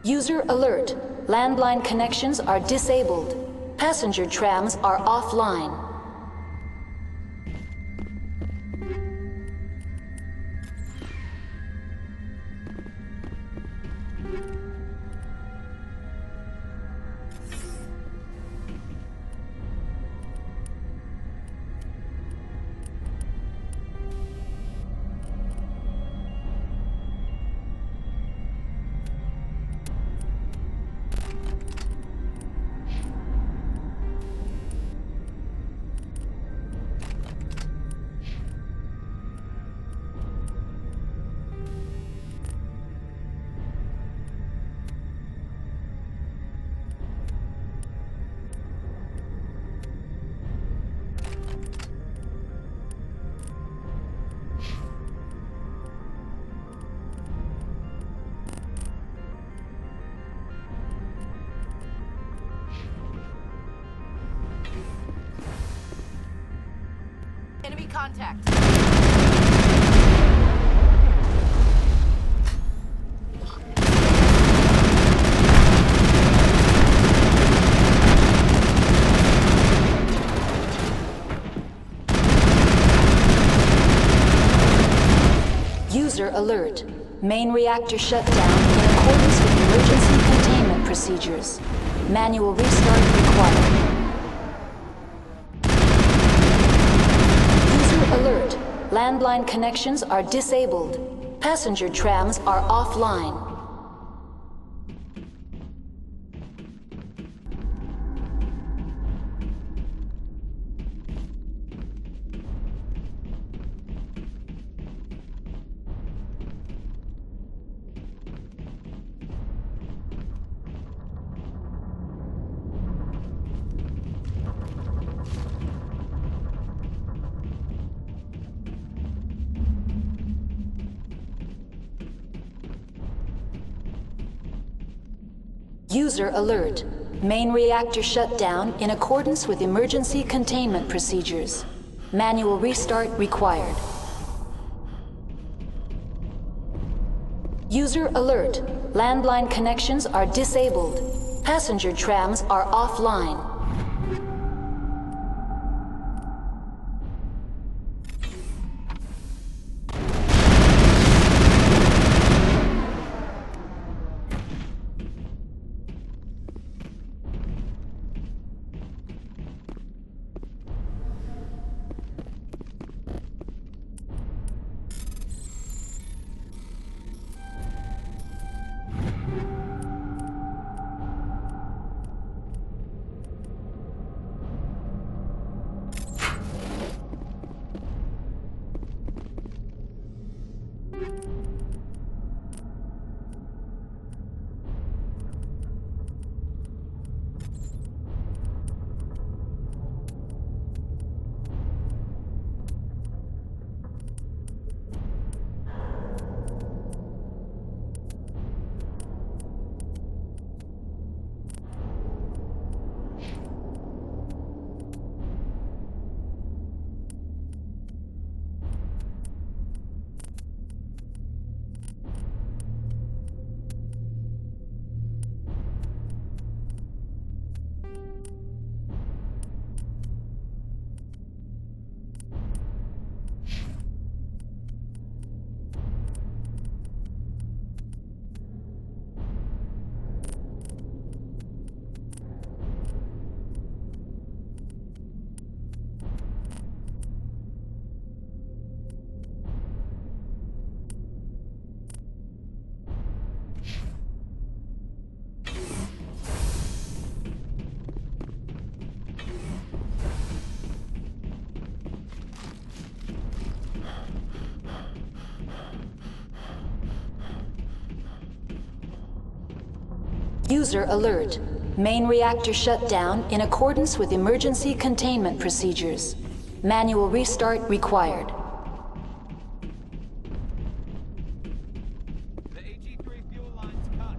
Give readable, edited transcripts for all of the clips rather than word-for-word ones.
User alert. Landline connections are disabled. Passenger trams are offline. Enemy contact. User alert. Main reactor shut down in accordance with emergency containment procedures. Manual restart required. Alert. Landline connections are disabled. Passenger trams are offline. User alert. Main reactor shut down in accordance with emergency containment procedures. Manual restart required. User alert. Landline connections are disabled. Passenger trams are offline. User alert. Main reactor shut down in accordance with emergency containment procedures. Manual restart required. The AG3 fuel line's cut.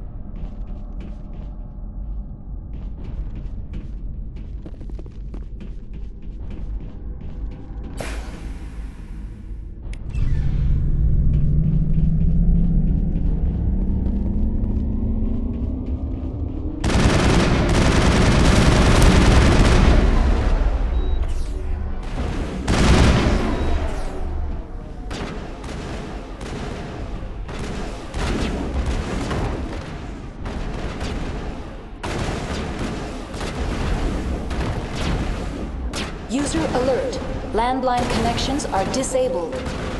User alert. Landline connections are disabled.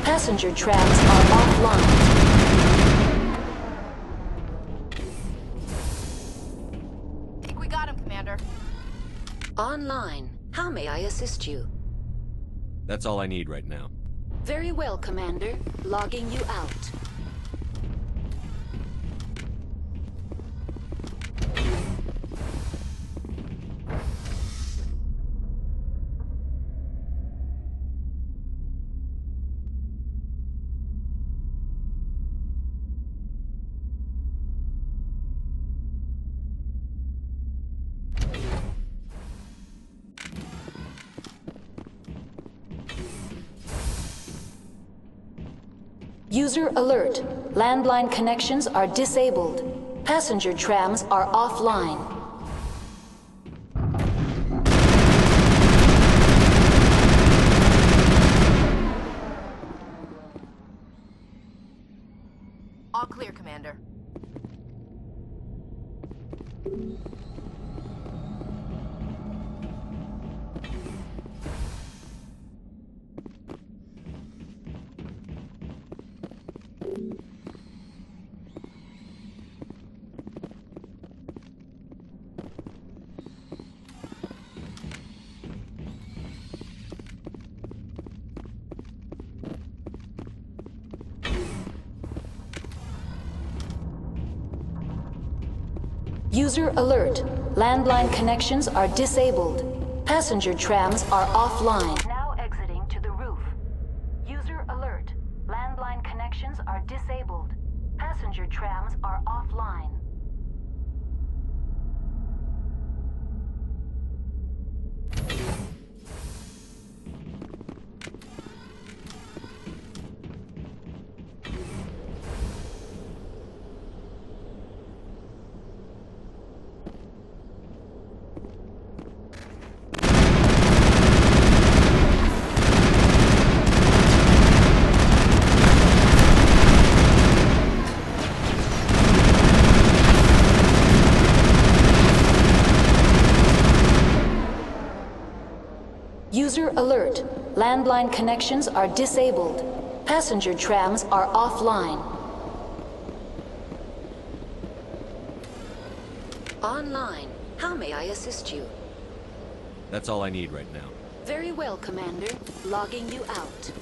Passenger trams are offline. We got him, Commander. Online. How may I assist you? That's all I need right now. Very well, Commander. Logging you out. User alert. Landline connections are disabled. Passenger trams are offline. All clear, Commander. User alert. Landline connections are disabled. Passenger trams are offline. Now exiting to the roof. User alert. Landline connections are disabled. Passenger trams are offline. User alert. Landline connections are disabled. Passenger trams are offline. Online. How may I assist you? That's all I need right now. Very well, Commander. Logging you out.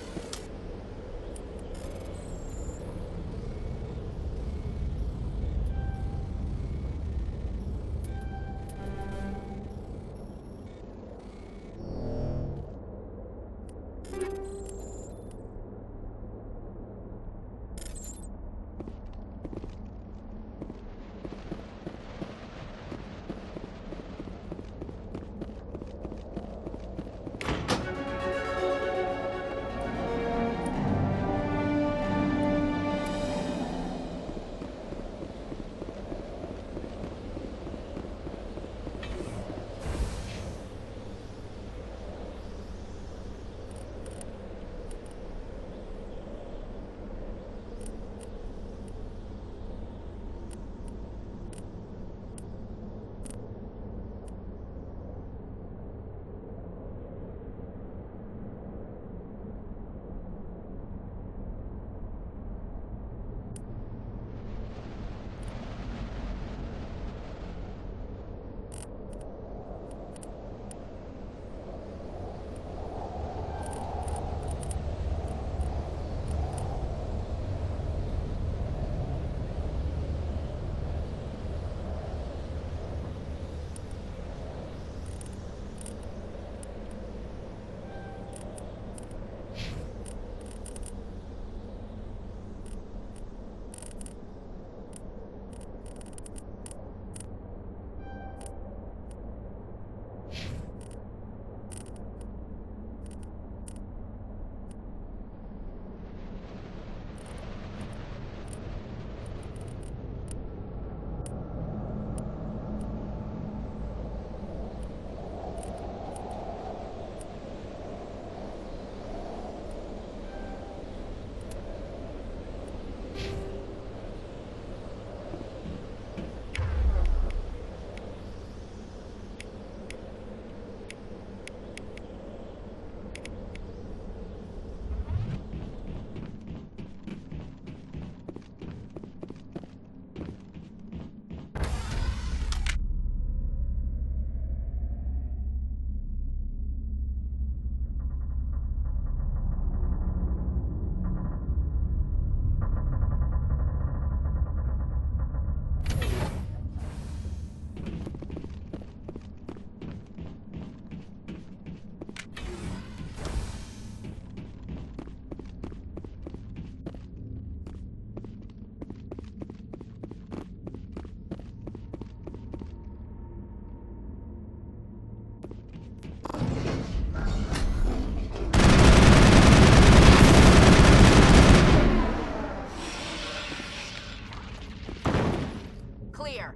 Clear.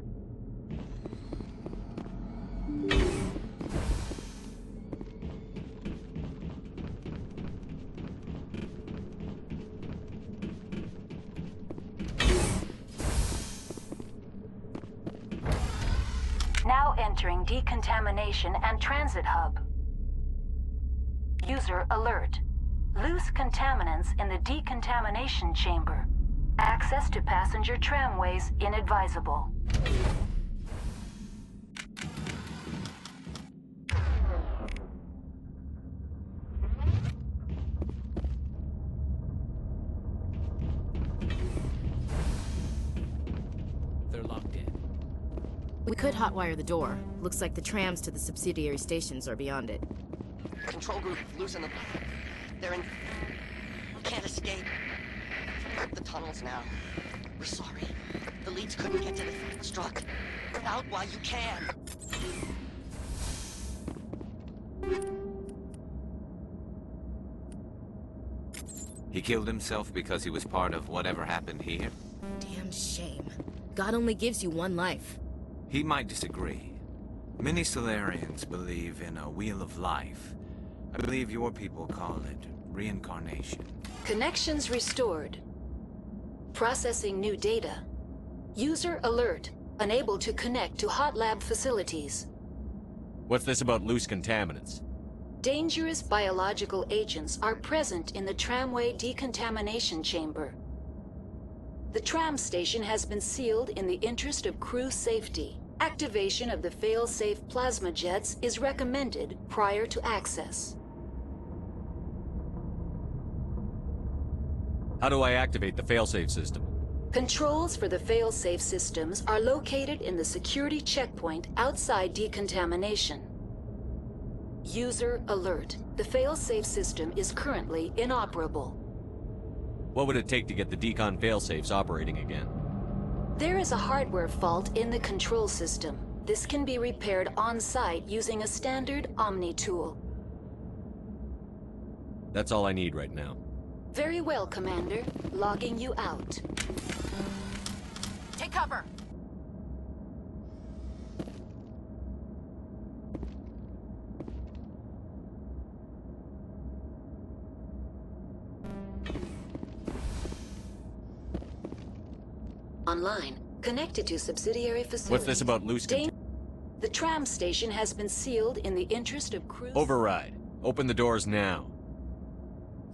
Now entering decontamination and transit hub. User alert. Loose contaminants in the decontamination chamber. Access to passenger tramways inadvisable. They're locked in. We could hotwire the door. Looks like the trams to the subsidiary stations are beyond it. Control group, losing them. They're in... We can't escape. The tunnels now. We're sorry. The leads couldn't get to the struck. Get out while you can. He killed himself because he was part of whatever happened here? Damn shame. God only gives you one life. He might disagree. Many Solarians believe in a wheel of life. I believe your people call it reincarnation. Connections restored. Processing new data. User alert. Unable to connect to hot lab facilities. What's this about loose contaminants? Dangerous biological agents are present in the tramway decontamination chamber. The tram station has been sealed in the interest of crew safety. Activation of the fail-safe plasma jets is recommended prior to access. How do I activate the failsafe system? Controls for the fail-safe systems are located in the security checkpoint outside decontamination. User alert. The fail-safe system is currently inoperable. What would it take to get the decon failsafes operating again? There is a hardware fault in the control system. This can be repaired on-site using a standard Omni tool. That's all I need right now. Very well, Commander. Logging you out. Take cover. Online. Connected to subsidiary facilities. What's this about loose The tram station has been sealed in the interest of crew... Override. Open the doors now.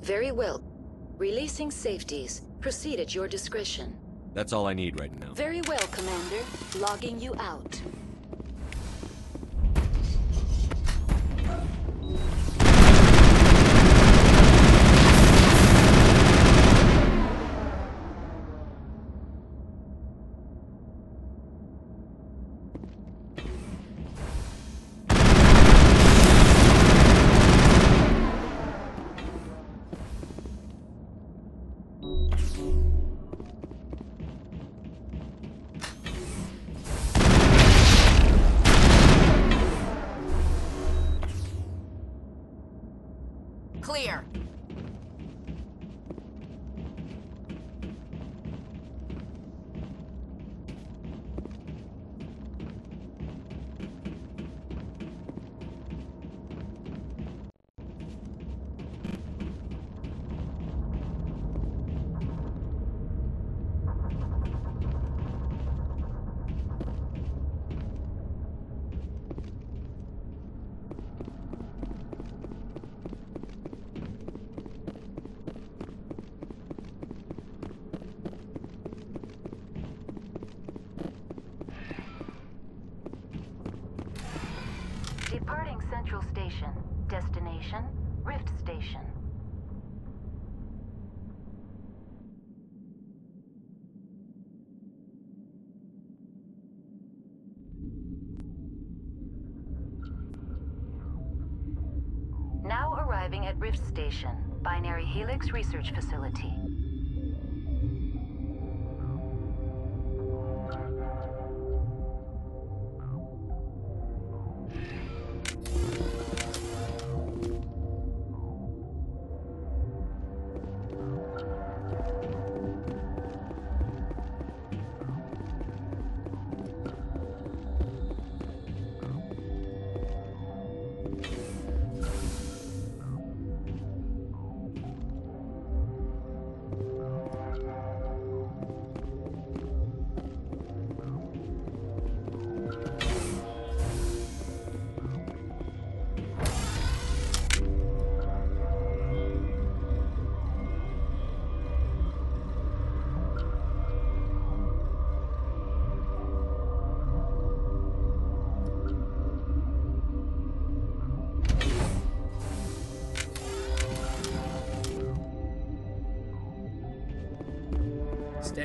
Very well. Releasing safeties. Proceed at your discretion. That's all I need right now. Very well, Commander. Logging you out. Clear. Departing Central Station. Destination, Rift Station. Now arriving at Rift Station, Binary Helix Research Facility.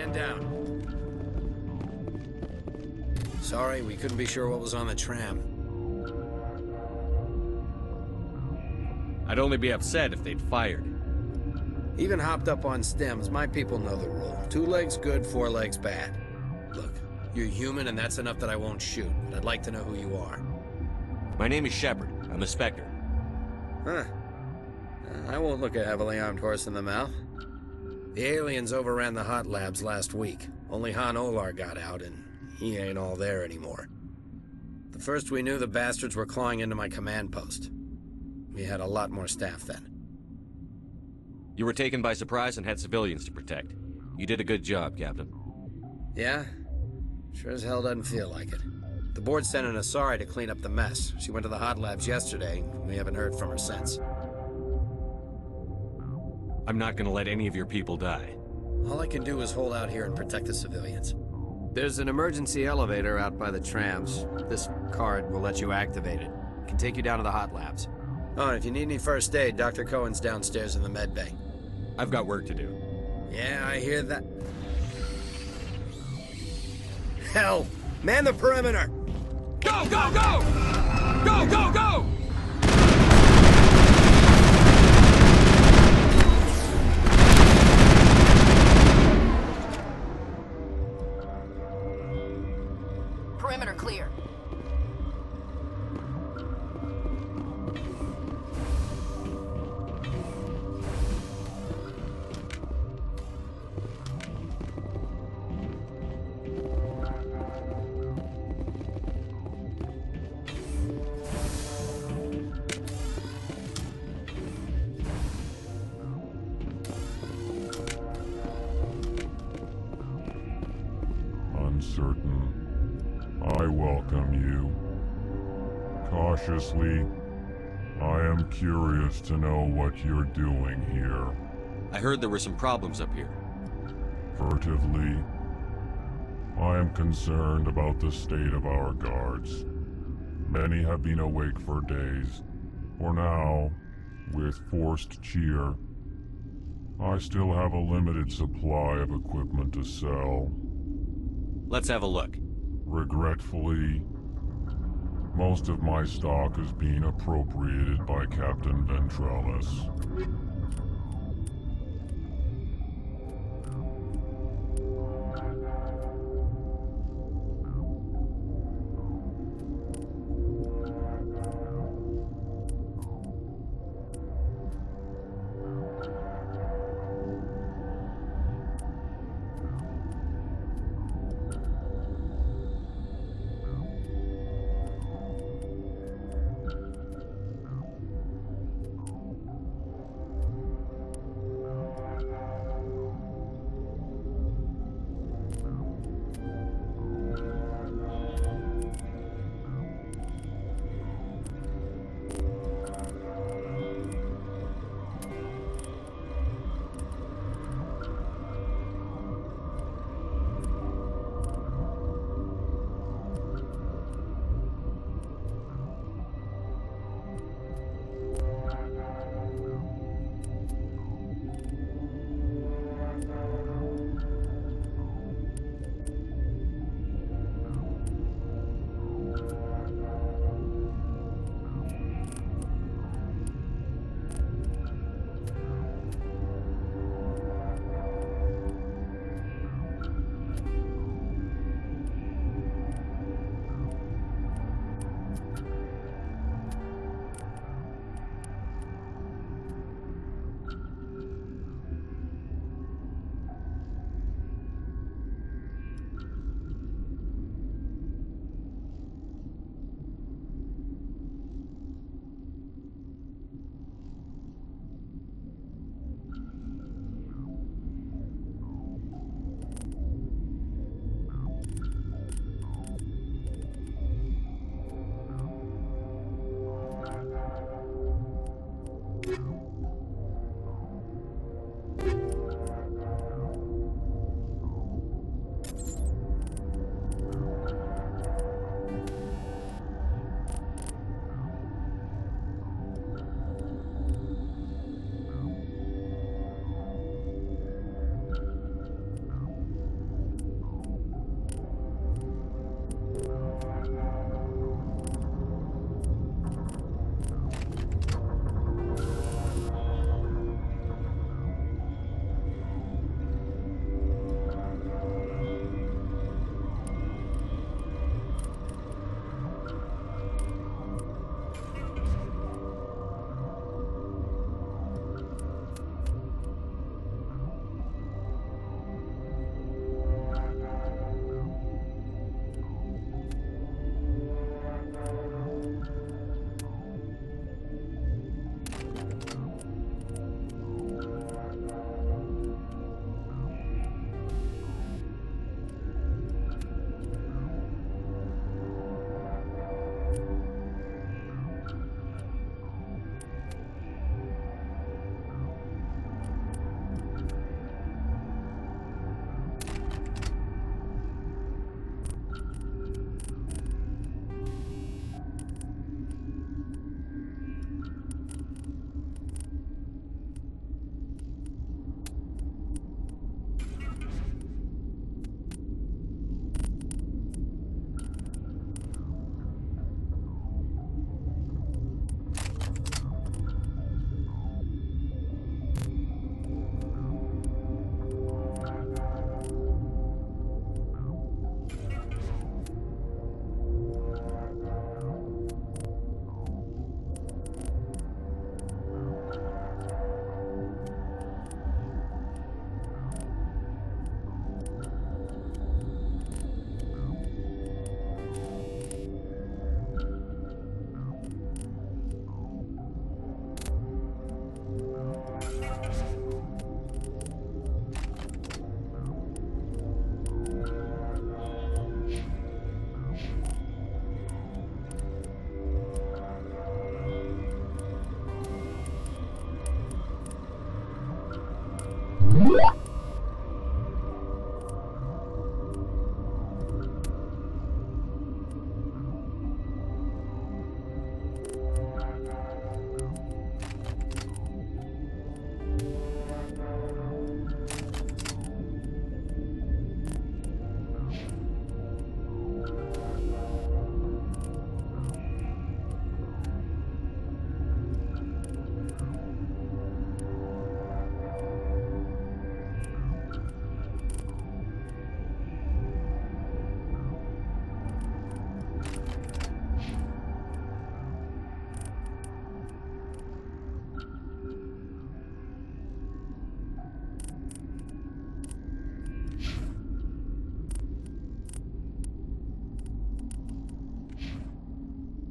Man down. Sorry, we couldn't be sure what was on the tram. I'd only be upset if they'd fired. Even hopped up on stems, my people know the rule. 2 legs good, 4 legs bad. Look, you're human and that's enough that I won't shoot, but I'd like to know who you are. My name is Shepard. I'm a Spectre. Huh. I won't look a heavily armed horse in the mouth. The aliens overran the hot labs last week. Only Han Olar got out, and he ain't all there anymore. The first we knew, the bastards were clawing into my command post. We had a lot more staff then. You were taken by surprise and had civilians to protect. You did a good job, Captain. Yeah? Sure as hell doesn't feel like it. The board sent an Asari to clean up the mess. She went to the hot labs yesterday. We haven't heard from her since. I'm not gonna let any of your people die. All I can do is hold out here and protect the civilians. There's an emergency elevator out by the trams. This card will let you activate it. It can take you down to the hot labs. Oh, and if you need any first aid, Dr. Cohen's downstairs in the med bay. I've got work to do. Yeah, I hear that. Hell! Man the perimeter! Go, go, go! Go, go, go! Perimeter clear. Uncertain, I welcome you. Cautiously, I am curious to know what you're doing here. I heard there were some problems up here. Furtively, I am concerned about the state of our guards. Many have been awake for days. For now, with forced cheer, I still have a limited supply of equipment to sell. Let's have a look. Regretfully, most of my stock is being appropriated by Captain Ventrellis.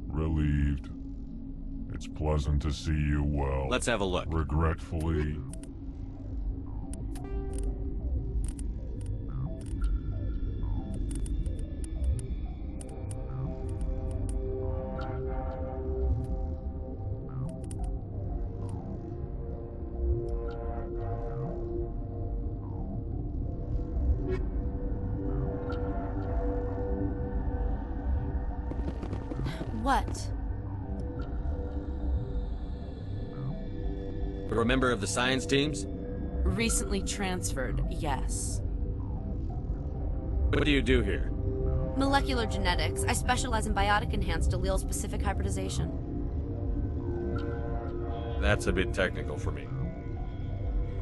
Relieved. It's pleasant to see you well. Let's have a look. Regretfully. What? You're a member of the science teams? Recently transferred, yes. What do you do here? Molecular genetics. I specialize in biotic-enhanced allele-specific hybridization. That's a bit technical for me.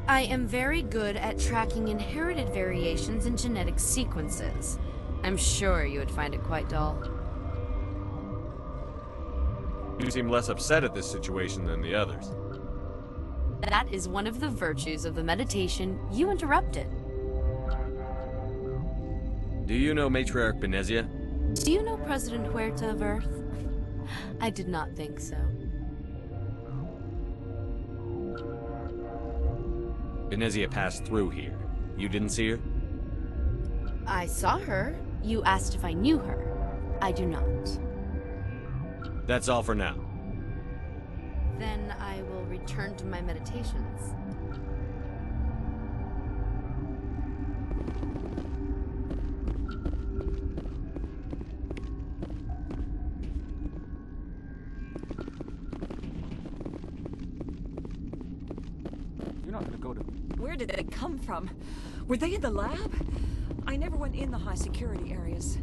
I am very good at tracking inherited variations in genetic sequences. I'm sure you would find it quite dull. You seem less upset at this situation than the others. That is one of the virtues of the meditation you interrupted. Do you know Matriarch Benezia? Do you know President Huerta of Earth? I did not think so. Benezia passed through here. You didn't see her? I saw her. You asked if I knew her. I do not. That's all for now. Then I will return to my meditations. You're not gonna go to... Where did they come from? Were they in the lab? I never went in the high security areas.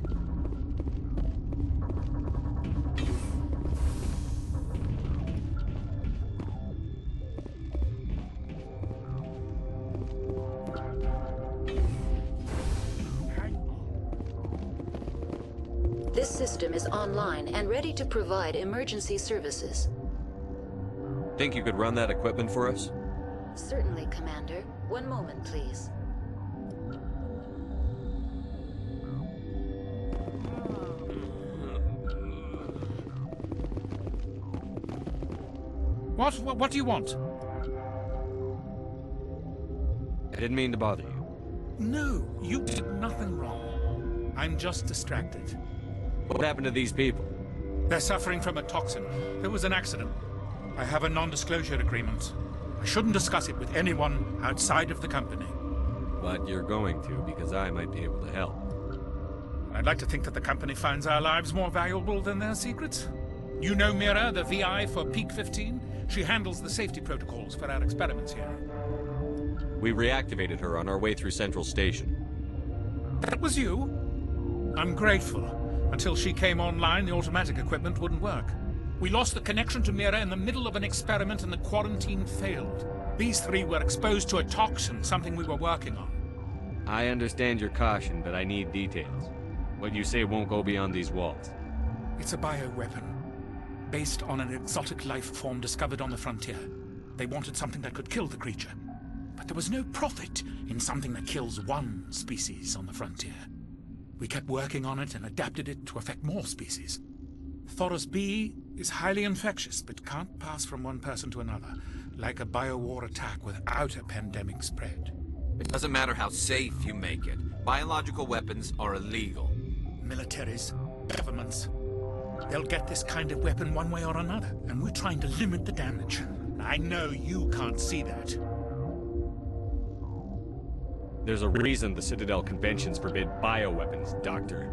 This system is online and ready to provide emergency services. Think you could run that equipment for us? Certainly, Commander. One moment, please. What do you want? I didn't mean to bother you. No, you did nothing wrong. I'm just distracted. What happened to these people? They're suffering from a toxin. There was an accident. I have a non-disclosure agreement. I shouldn't discuss it with anyone outside of the company. But you're going to, because I might be able to help. I'd like to think that the company finds our lives more valuable than their secrets. You know Mira, the VI for Peak 15? She handles the safety protocols for our experiments here. We reactivated her on our way through Central Station. That was you? I'm grateful. Until she came online, the automatic equipment wouldn't work. We lost the connection to Mira in the middle of an experiment and the quarantine failed. These three were exposed to a toxin, something we were working on. I understand your caution, but I need details. What you say won't go beyond these walls. It's a bioweapon, based on an exotic life form discovered on the frontier. They wanted something that could kill the creature. But there was no profit in something that kills one species on the frontier. We kept working on it and adapted it to affect more species. Thoros B is highly infectious, but can't pass from one person to another, like a biowar attack without a pandemic spread. It doesn't matter how safe you make it. Biological weapons are illegal. Militaries, governments, they'll get this kind of weapon one way or another, and we're trying to limit the damage. I know you can't see that. There's a reason the Citadel conventions forbid bioweapons, Doctor.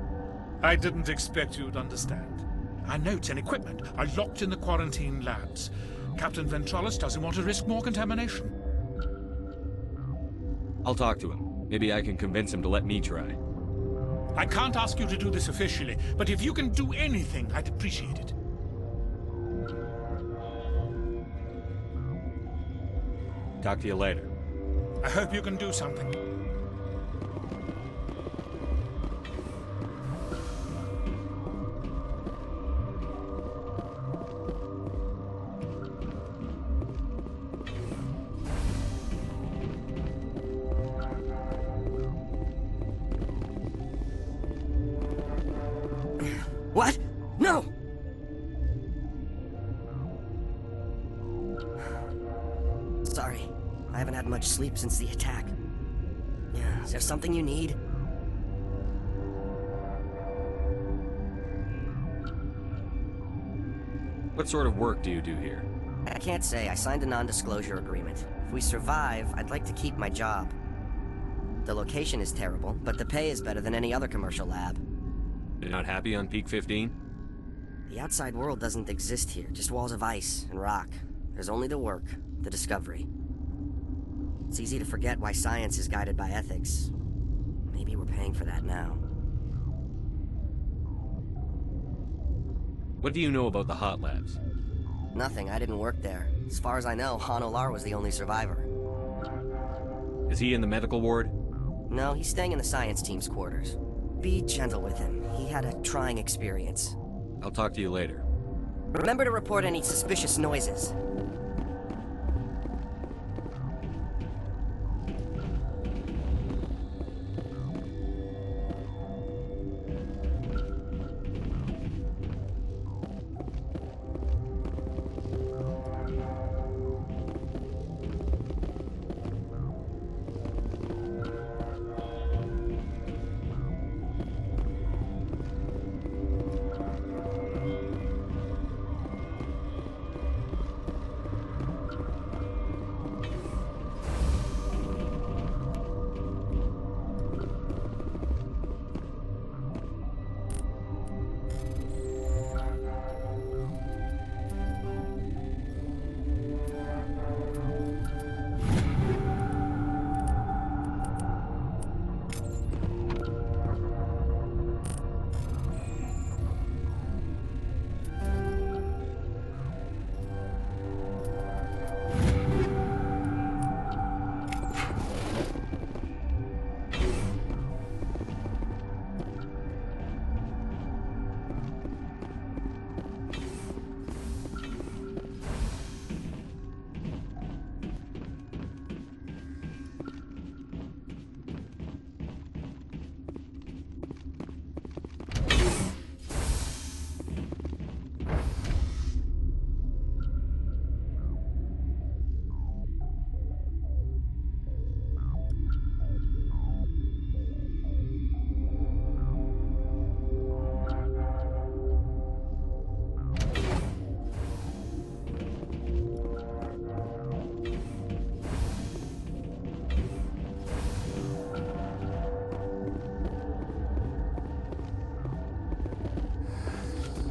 I didn't expect you'd understand. Our notes and equipment are locked in the quarantine labs. Captain Ventralis doesn't want to risk more contamination. I'll talk to him. Maybe I can convince him to let me try. I can't ask you to do this officially, but if you can do anything, I'd appreciate it. Talk to you later. I hope you can do something. What? No! Sorry. I haven't had much sleep since the attack. Yeah, is there something you need? What sort of work do you do here? I can't say. I signed a non-disclosure agreement. If we survive, I'd like to keep my job. The location is terrible, but the pay is better than any other commercial lab. You're not happy on Peak 15? The outside world doesn't exist here, just walls of ice and rock. There's only the work, the discovery. It's easy to forget why science is guided by ethics. Maybe we're paying for that now. What do you know about the hot labs? Nothing, I didn't work there. As far as I know, Han Olar was the only survivor. Is he in the medical ward? No, he's staying in the science team's quarters. Be gentle with him. He had a trying experience. I'll talk to you later. Remember to report any suspicious noises.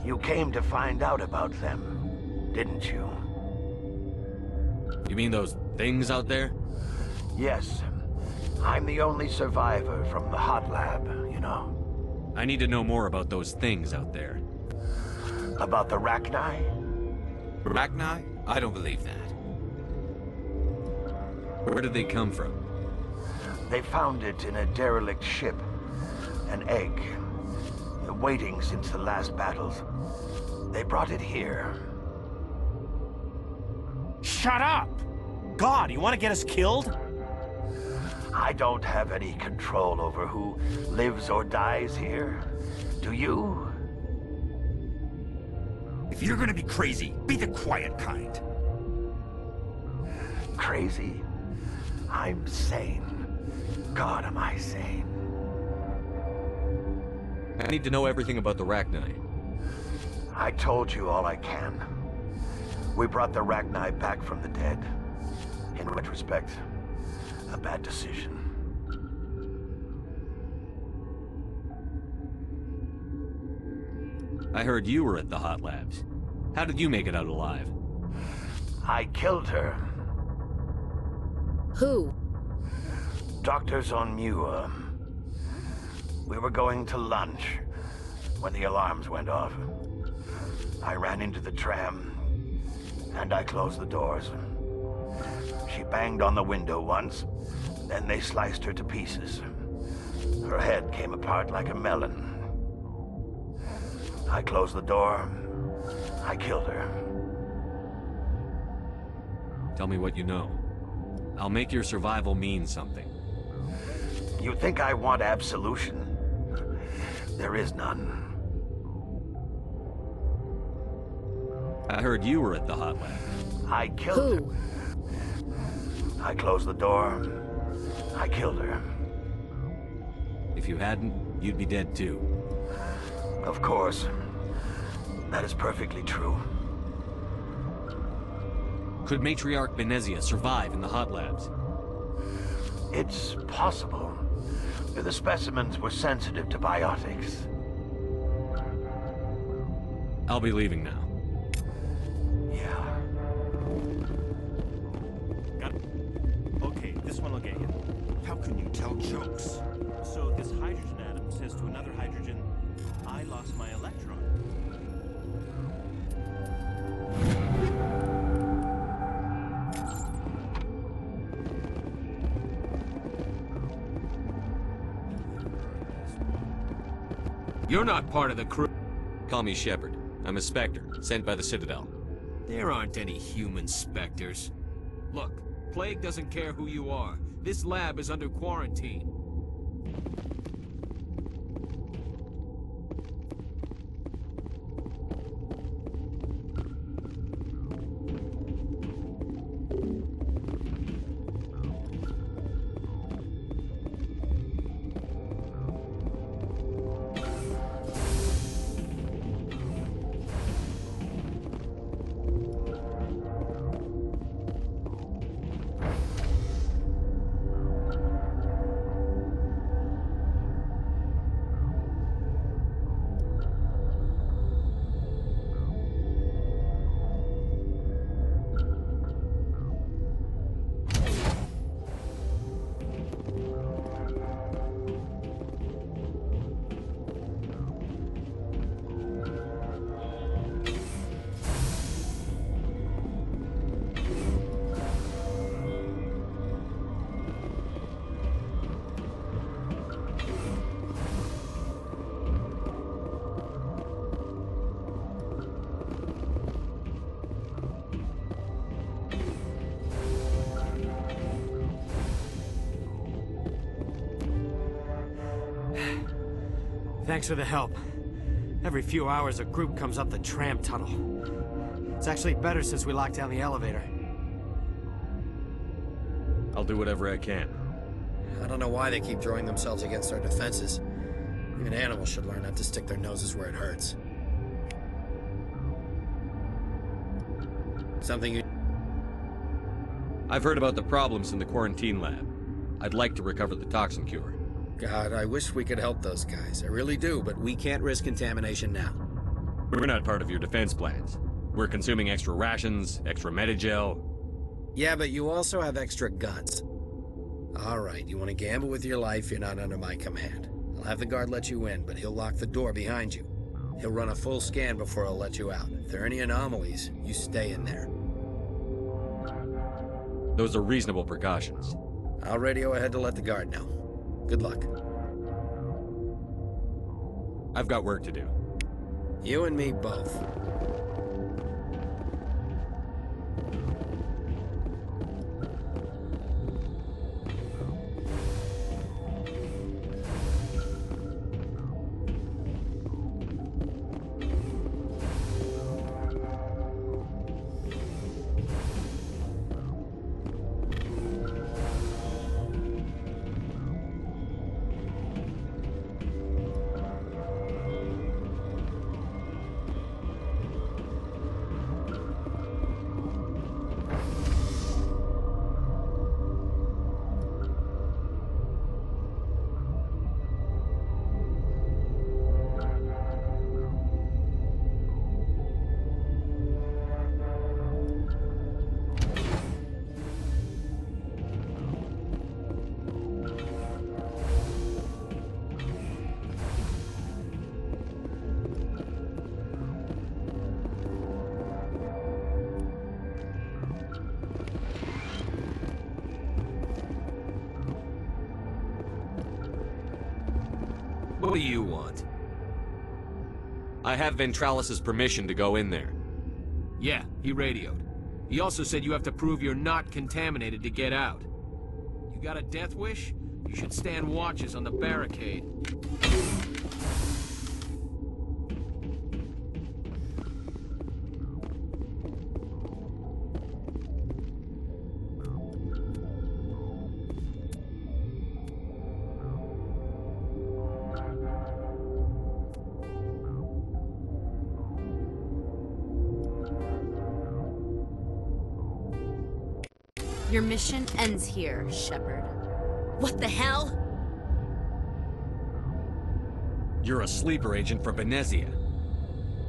You came to find out about them, didn't you? You mean those things out there? Yes. I'm the only survivor from the hot lab, you know. I need to know more about those things out there. About the Rachni? Rachni? I don't believe that. Where did they come from? They found it in a derelict ship. An egg. Waiting since the last battles. They brought it here. Shut up! God, you want to get us killed? I don't have any control over who lives or dies here. Do you? If you're gonna be crazy, be the quiet kind. Crazy? I'm sane. God, am I sane. I need to know everything about the Rachni. I told you all I can. We brought the Rachni back from the dead. In retrospect, a bad decision. I heard you were at the hot labs. How did you make it out alive? I killed her. Who? Doctors on ME2. We were going to lunch when the alarms went off. I ran into the tram, and I closed the doors. She banged on the window once, then they sliced her to pieces. Her head came apart like a melon. I closed the door. I killed her. Tell me what you know. I'll make your survival mean something. You think I want absolution? There is none. I heard you were at the hot lab. I killed her. I closed the door. I killed her. If you hadn't, you'd be dead too. Of course. That is perfectly true. Could Matriarch Benezia survive in the hot labs? It's possible. The specimens were sensitive to biotics. I'll be leaving now. Yeah. Got it. Okay, this one will get you. How can you tell jokes? So this hydrogen atom says to another hydrogen, I lost my electron. You're not part of the crew. Call me Shepard. I'm a Spectre, sent by the Citadel. There aren't any human specters. Look, Plague doesn't care who you are. This lab is under quarantine. Thanks for the help. Every few hours, a group comes up the tram tunnel. It's actually better since we locked down the elevator. I'll do whatever I can. I don't know why they keep throwing themselves against our defenses. Even animals should learn not to stick their noses where it hurts. Something you... I've heard about the problems in the quarantine lab. I'd like to recover the toxin cure. God, I wish we could help those guys. I really do, but we can't risk contamination now. We're not part of your defense plans. We're consuming extra rations, extra Medigel. Yeah, but you also have extra guns. All right, you want to gamble with your life, you're not under my command. I'll have the guard let you in, but he'll lock the door behind you. He'll run a full scan before he'll let you out. If there are any anomalies, you stay in there. Those are reasonable precautions. I'll radio ahead to let the guard know. Good luck. I've got work to do. You and me both. What do you want? I have Ventralis's permission to go in there. Yeah, he radioed. He also said you have to prove you're not contaminated to get out. You got a death wish? You should stand watches on the barricade. Your mission ends here, Shepard. What the hell? You're a sleeper agent for Venezia.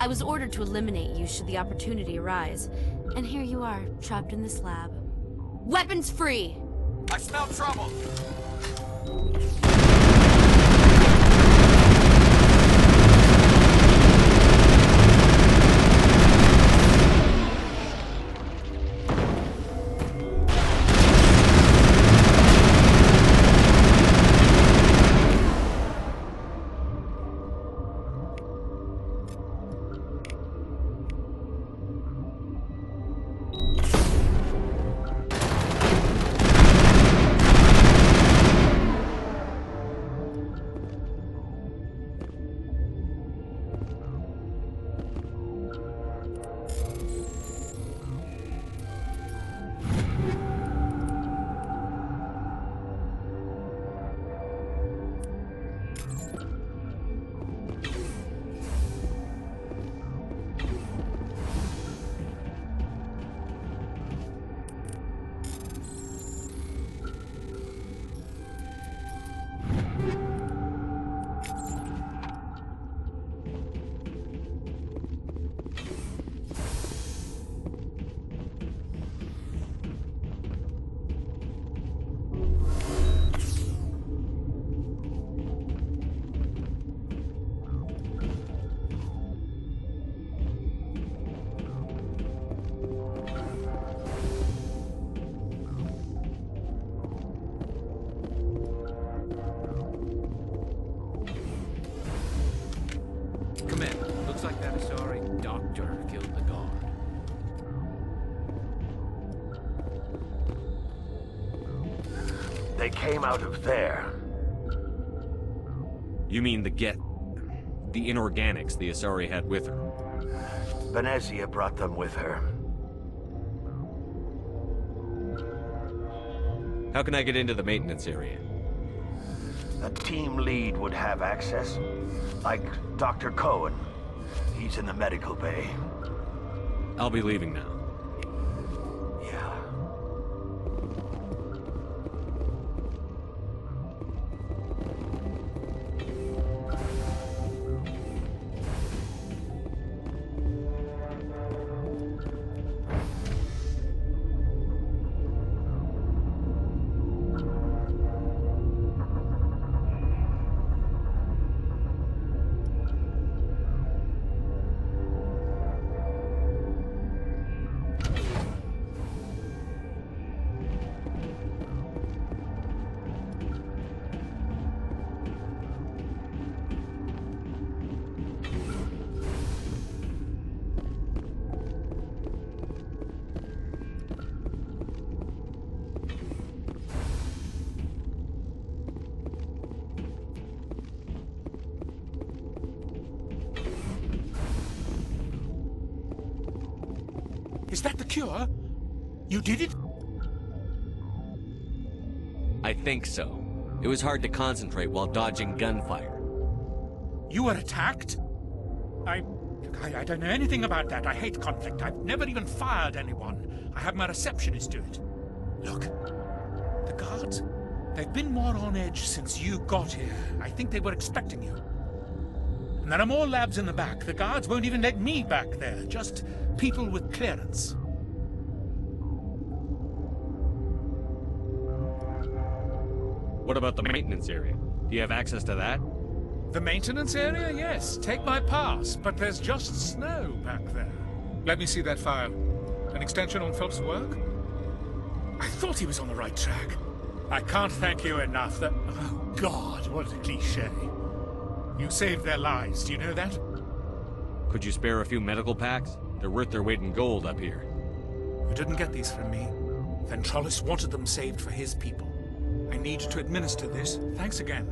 I was ordered to eliminate you should the opportunity arise. And here you are, trapped in this lab. Weapons free! I smell trouble! Looks like that Asari doctor killed the guard. They came out of there. You mean the inorganics the Asari had with her? Venezia brought them with her. How can I get into the maintenance area? A team lead would have access. Like Dr. Cohen. He's in the medical bay. I'll be leaving now. Yeah. Is that the cure? You did it? I think so. It was hard to concentrate while dodging gunfire. You were attacked? I don't know anything about that. I hate conflict. I've never even fired anyone. I have my receptionist do it. Look, the guards, they've been more on edge since you got here. I think they were expecting you. And there are more labs in the back. The guards won't even let me back there. Just people with clearance. What about the maintenance area? Do you have access to that? The maintenance area? Yes. Take my pass. But there's just snow back there. Let me see that file. An extension on Phelps' work? I thought he was on the right track. I can't thank you enough. Oh, God, what a cliché. You saved their lives, do you know that? Could you spare a few medical packs? They're worth their weight in gold up here. You didn't get these from me. Ventralis wanted them saved for his people. I need to administer this. Thanks again.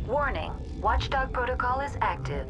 Warning, Watchdog protocol is active.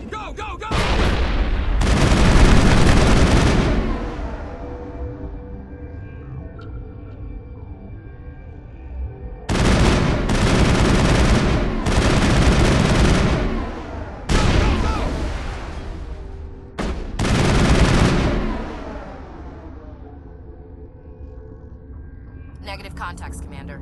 Go, go, go! Negative contacts, Commander.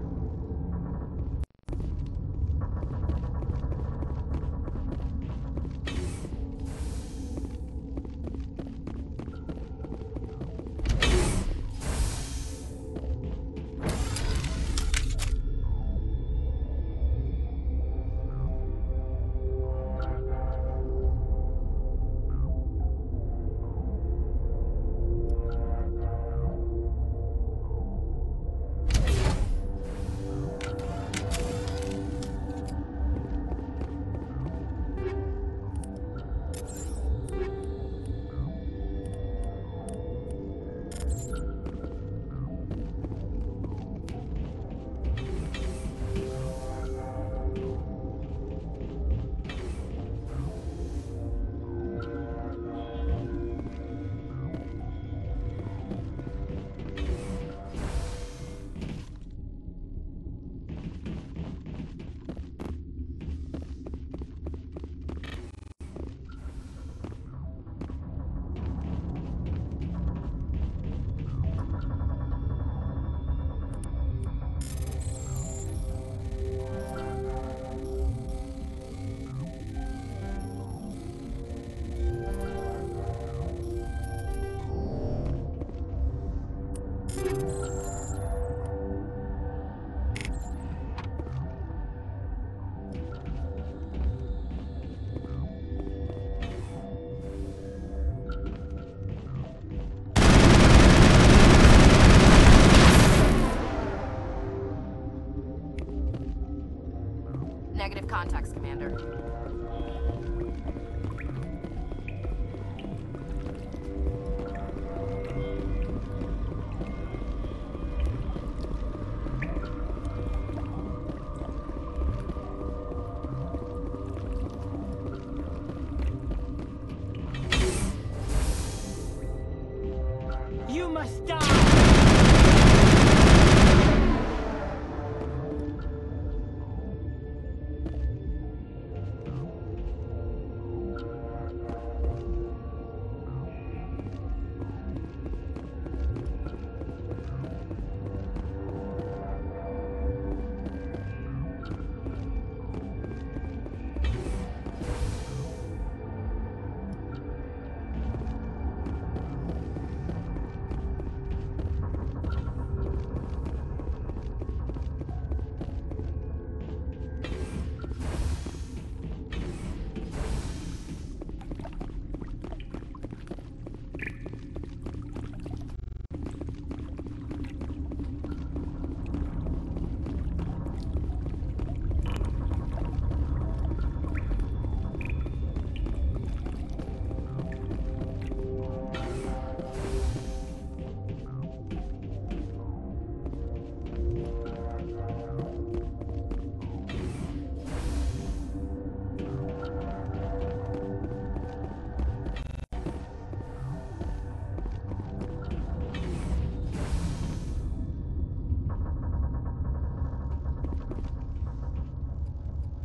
Negative contacts, Commander. You must die!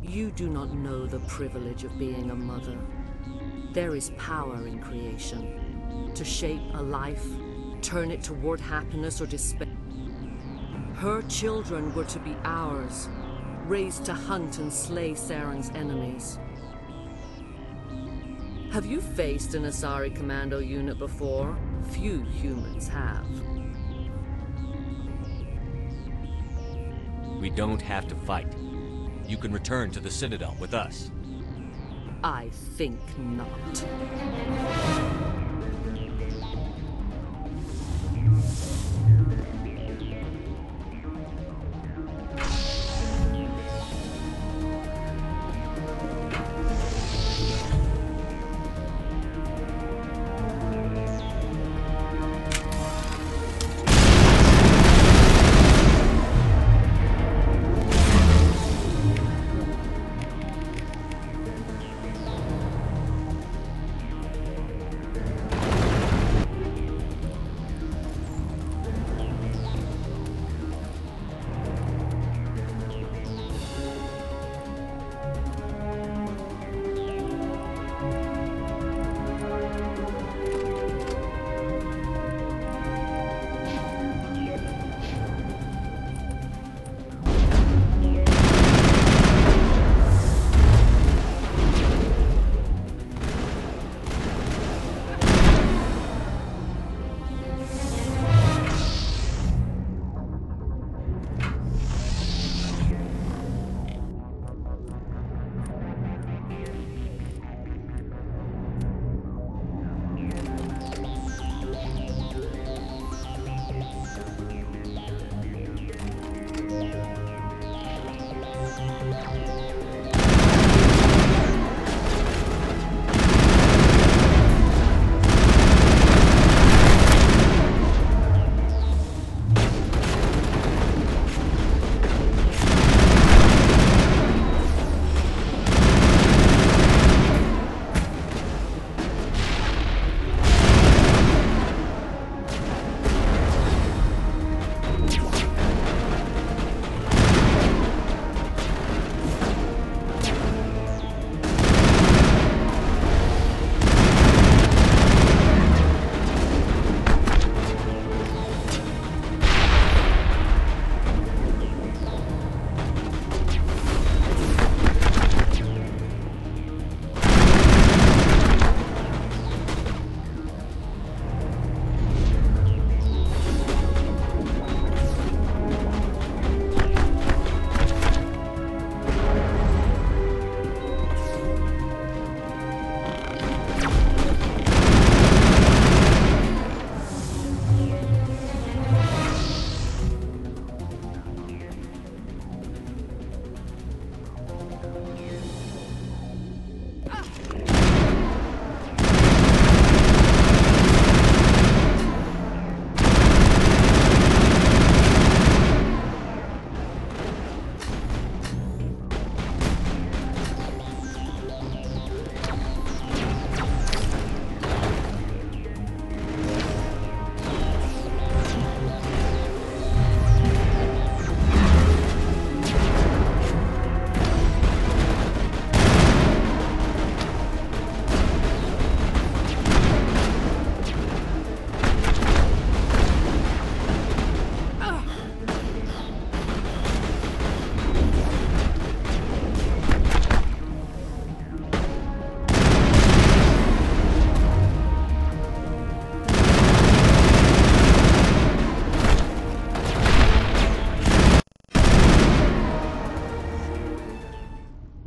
You do not know the privilege of being a mother. There is power in creation. To shape a life, turn it toward happiness or despair. Her children were to be ours, raised to hunt and slay Saren's enemies. Have you faced an Asari commando unit before? Few humans have. We don't have to fight. You can return to the Citadel with us. I think not.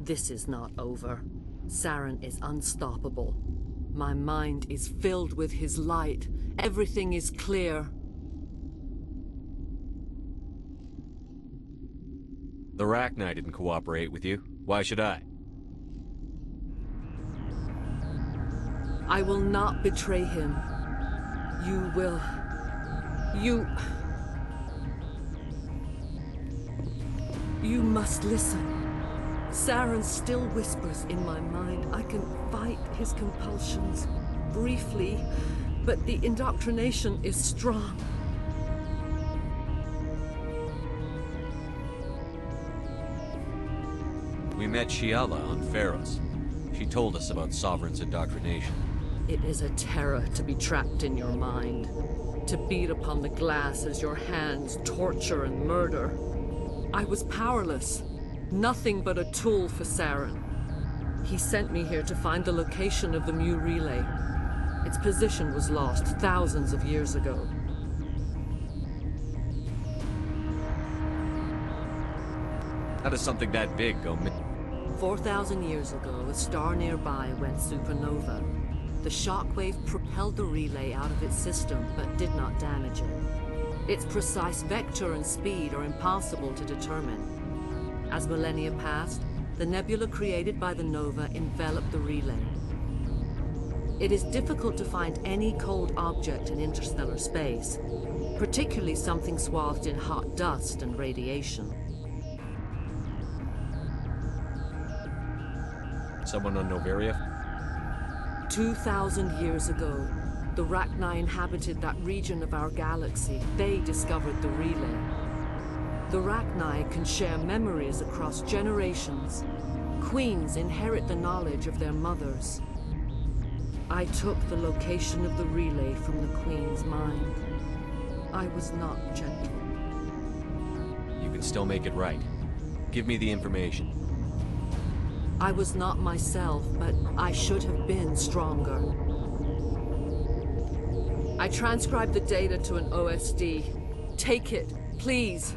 This is not over. Saren is unstoppable. My mind is filled with his light. Everything is clear. The Rachni didn't cooperate with you. Why should I? I will not betray him. You will... You must listen. Saren still whispers in my mind. I can fight his compulsions briefly, but the indoctrination is strong. We met Shiala on Pharos. She told us about Sovereign's indoctrination. It is a terror to be trapped in your mind. To beat upon the glass as your hands torture and murder. I was powerless. Nothing but a tool for Saren. He sent me here to find the location of the ME2 relay. Its position was lost thousands of years ago. How does something that big go 4,000 years ago, a star nearby went supernova. The shockwave propelled the relay out of its system, but did not damage it. Its precise vector and speed are impossible to determine. As millennia passed, the nebula created by the nova enveloped the relay. It is difficult to find any cold object in interstellar space, particularly something swathed in hot dust and radiation. Someone on Noveria? 2,000 years ago, the Rachni inhabited that region of our galaxy. They discovered the relay. The Rachni can share memories across generations. Queens inherit the knowledge of their mothers. I took the location of the relay from the Queen's mind. I was not gentle. You can still make it right. Give me the information. I was not myself, but I should have been stronger. I transcribed the data to an OSD. Take it, please.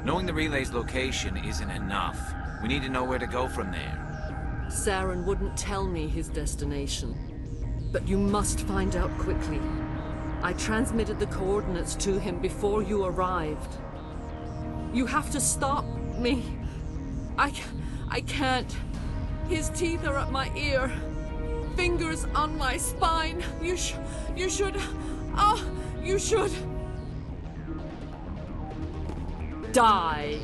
Knowing the relay's location isn't enough. We need to know where to go from there. Saren wouldn't tell me his destination. But you must find out quickly. I transmitted the coordinates to him before you arrived. You have to stop me. I can't. His teeth are at my ear. Fingers on my spine. You should... Oh, you should... Die.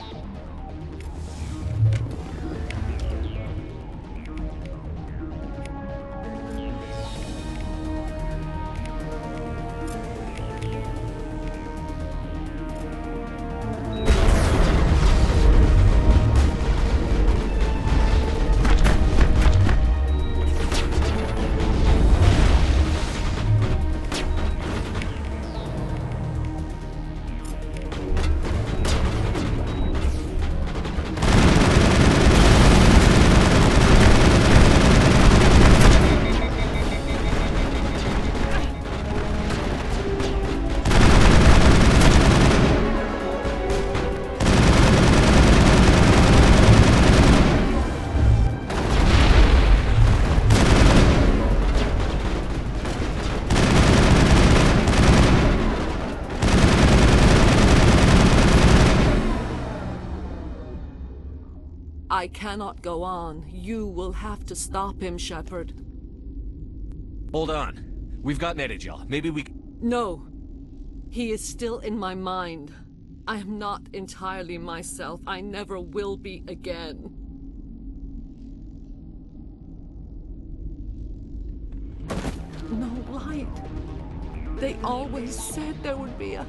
I cannot go on. You will have to stop him, Shepard. Hold on. We've got Medigel. Maybe we... No. He is still in my mind. I am not entirely myself. I never will be again. No light. They always said there would be a...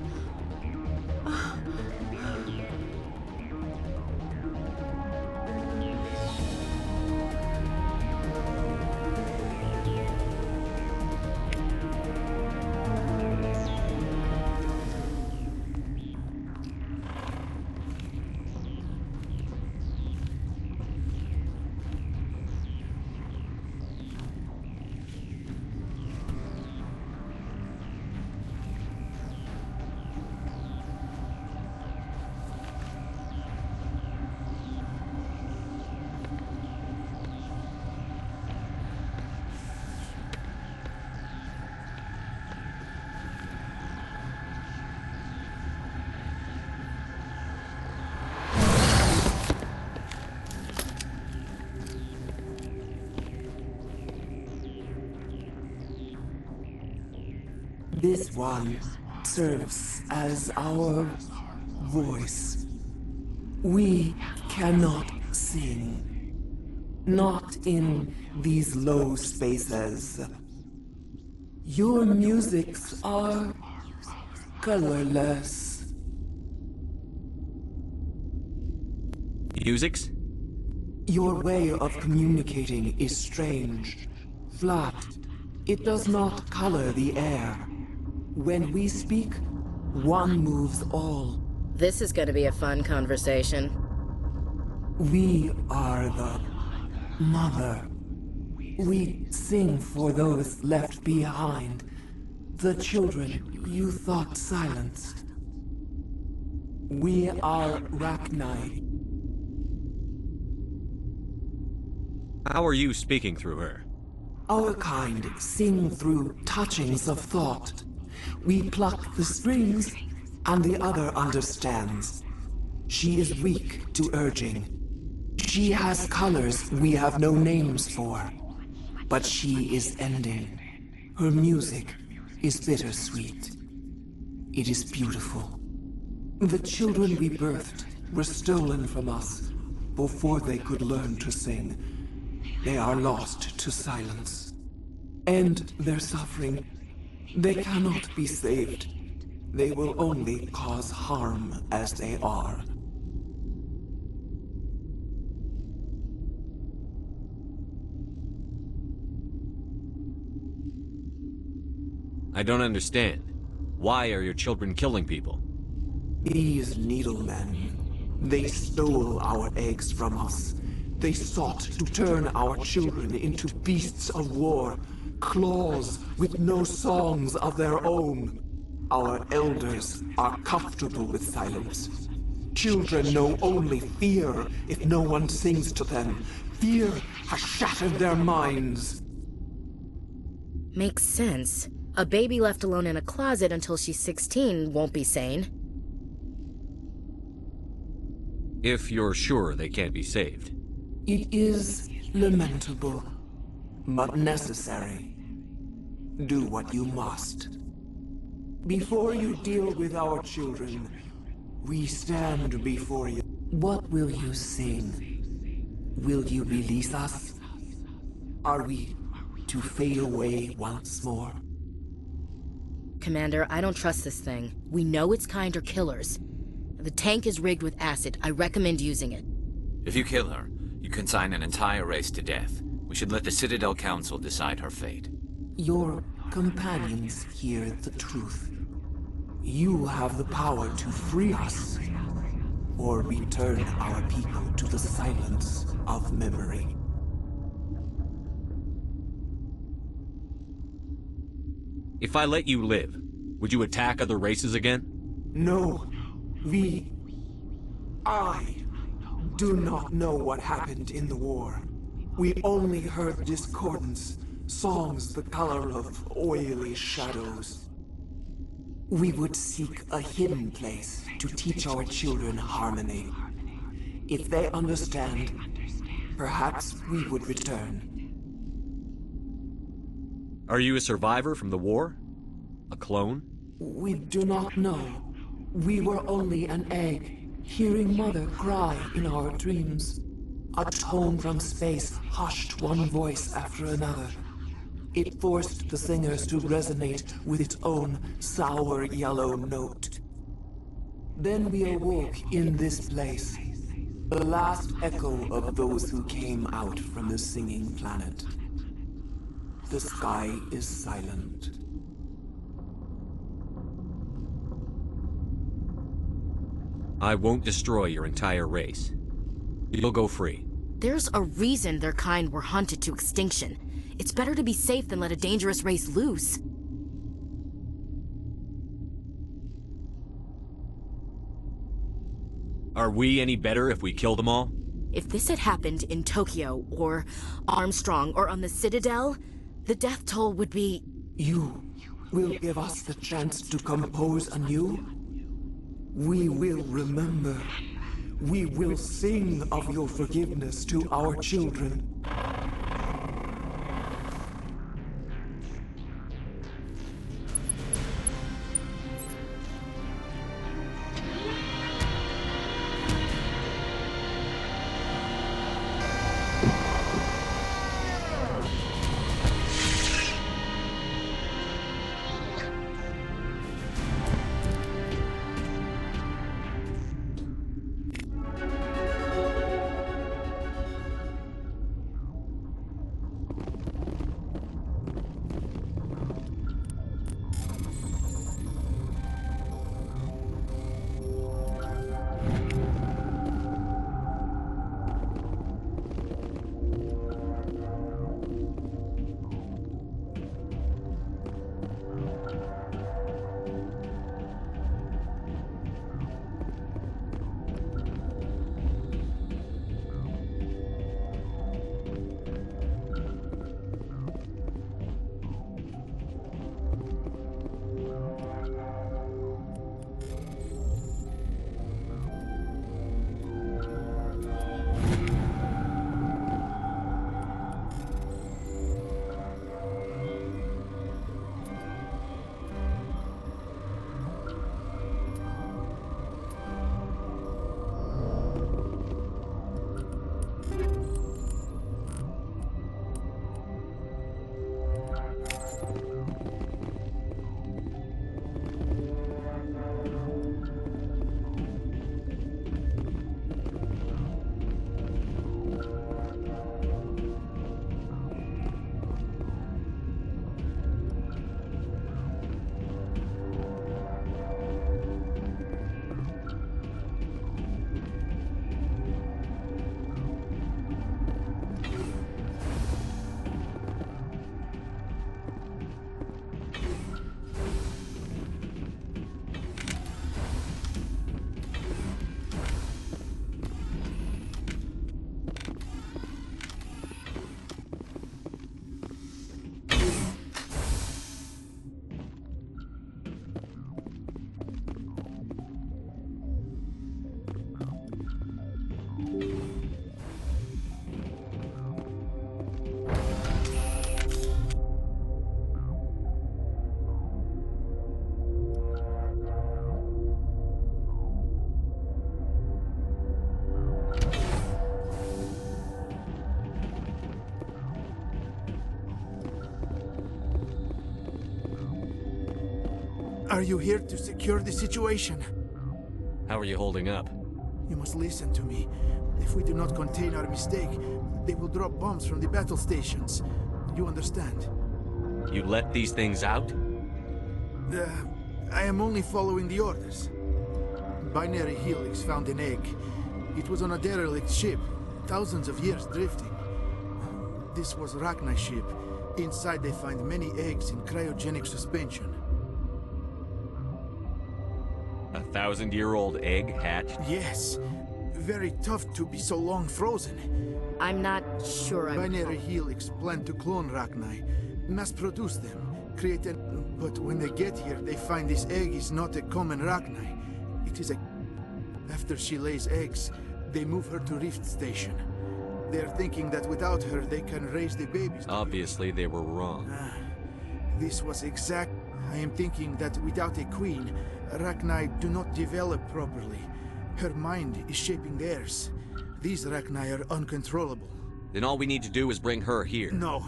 This one serves as our voice. We cannot sing. Not in these low spaces. Your musics are colorless. Musics? Your way of communicating is strange, flat. It does not color the air. When we speak, one moves all. This is gonna be a fun conversation. We are the mother. We sing for those left behind. The children you thought silenced. We are Rachni. How are you speaking through her? Our kind sing through touchings of thought. We pluck the strings, and the other understands. She is weak to urging. She has colors we have no names for. But she is ending. Her music is bittersweet. It is beautiful. The children we birthed were stolen from us before they could learn to sing. They are lost to silence. End their suffering. They cannot be saved. They will only cause harm as they are. I don't understand. Why are your children killing people? These needlemen, they stole our eggs from us. They sought to turn our children into beasts of war, claws with no songs of their own. Our elders are comfortable with silence. Children know only fear if no one sings to them. Fear has shattered their minds. Makes sense. A baby left alone in a closet until she's 16 won't be sane. If you're sure they can't be saved. It is lamentable, but necessary. Do what you must. Before you deal with our children, we stand before you. What will you sing? Will you release us? Are we to fade away once more? Commander, I don't trust this thing. We know its kind are killers. The tank is rigged with acid. I recommend using it. If you kill her, you consign an entire race to death. We should let the Citadel Council decide her fate. Your companions hear the truth. You have the power to free us, or return our people to the silence of memory. If I let you live, would you attack other races again? No. I do not know what happened in the war. We only heard discordance, songs the color of oily shadows. We would seek a hidden place to teach our children harmony. If they understand, perhaps we would return. Are you a survivor from the war? A clone? We do not know. We were only an egg, hearing Mother cry in our dreams. A tone from space hushed one voice after another. It forced the singers to resonate with its own sour yellow note. Then we awoke in this place, the last echo of those who came out from the singing planet. The sky is silent. I won't destroy your entire race. You'll go free. There's a reason their kind were hunted to extinction. It's better to be safe than let a dangerous race loose. Are we any better if we kill them all? If this had happened in Tokyo, or Armstrong, or on the Citadel, the death toll would be... You will give us the chance to compose anew? We will remember. We will sing of your forgiveness to our children. Are you here to secure the situation? How are you holding up? You must listen to me. If we do not contain our mistake, they will drop bombs from the battle stations. You understand? You let these things out? I am only following the orders. Binary Helix found an egg. It was on a derelict ship, thousands of years drifting. This was Rachni's ship. Inside they find many eggs in cryogenic suspension. 1,000-year-old egg hatched? Yes. Very tough to be so long frozen. I'm not sure I'm... Binary Helix planned to clone Rachni, mass-produce them, create an... But when they get here, they find this egg is not a common Rachni. It is a... After she lays eggs, they move her to Rift Station. They're thinking that without her, they can raise the babies. Obviously, they were wrong. This was exact... I am thinking that without a queen, Rachni do not develop properly. Her mind is shaping theirs. These Rachni are uncontrollable. Then all we need to do is bring her here. No.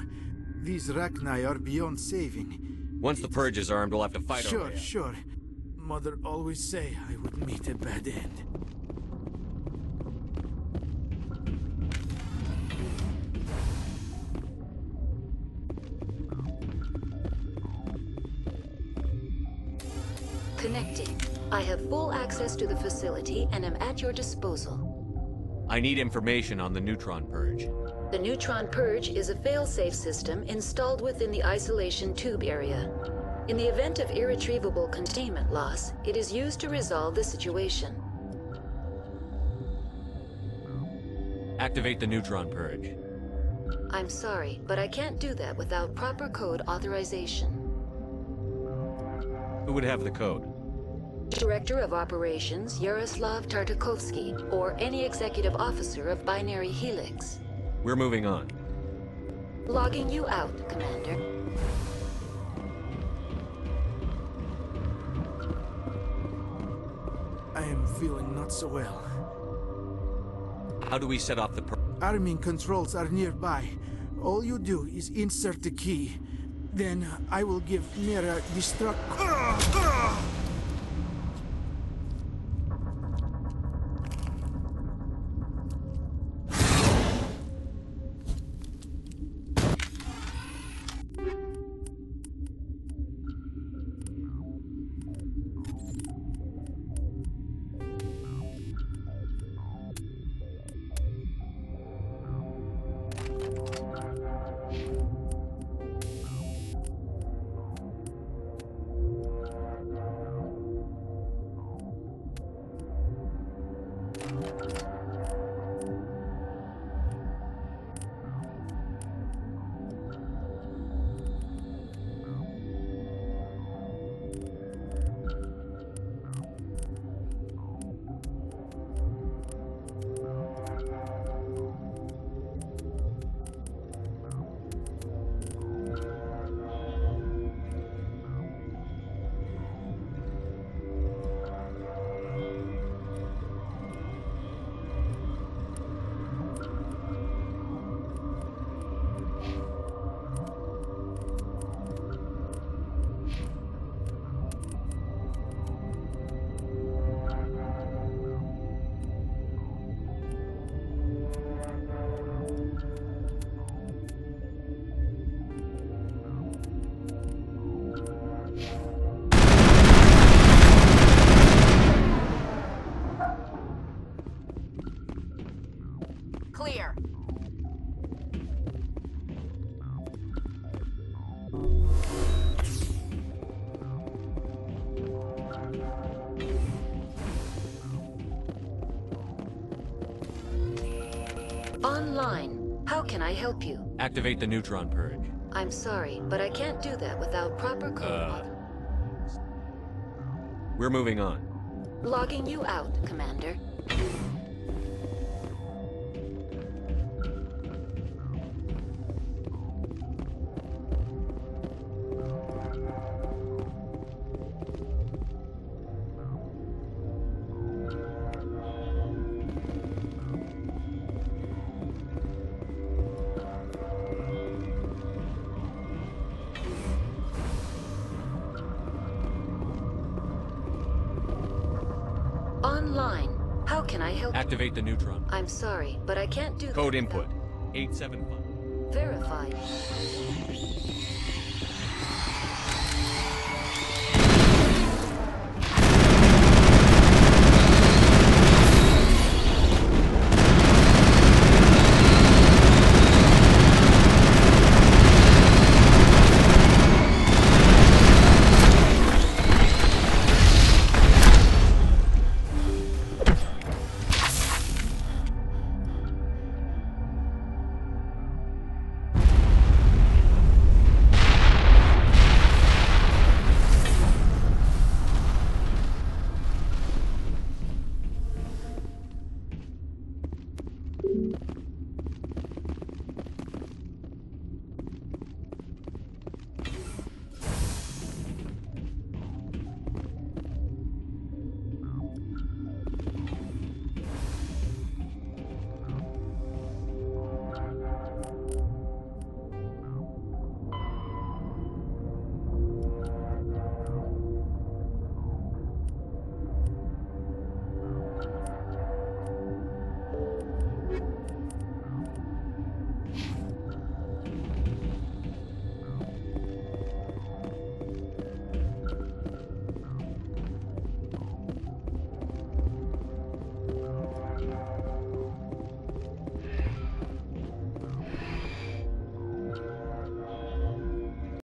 These Rachni are beyond saving. Once the Purge is armed, we'll have to fight our way out. Sure. Mother always say I would meet a bad end. Connecting. I have full access to the facility and am at your disposal. I need information on the Neutron Purge. The Neutron Purge is a fail-safe system installed within the isolation tube area. In the event of irretrievable containment loss, it is used to resolve the situation. Activate the Neutron Purge. I'm sorry, but I can't do that without proper code authorization. Who would have the code? Director of Operations Yaroslav Tartakovsky, or any executive officer of Binary Helix. We're moving on. Logging you out, Commander. I am feeling not so well. How do we set off the Arming controls are nearby. All you do is insert the key. Then I will give Mira destruct... Clear. Online. How can I help you? Activate the Neutron Purge. I'm sorry, but I can't do that without proper code. We're moving on. Logging you out, Commander. Can I help? Activate the neutron. I'm sorry, but I can't do Code that. input. 875. Verified.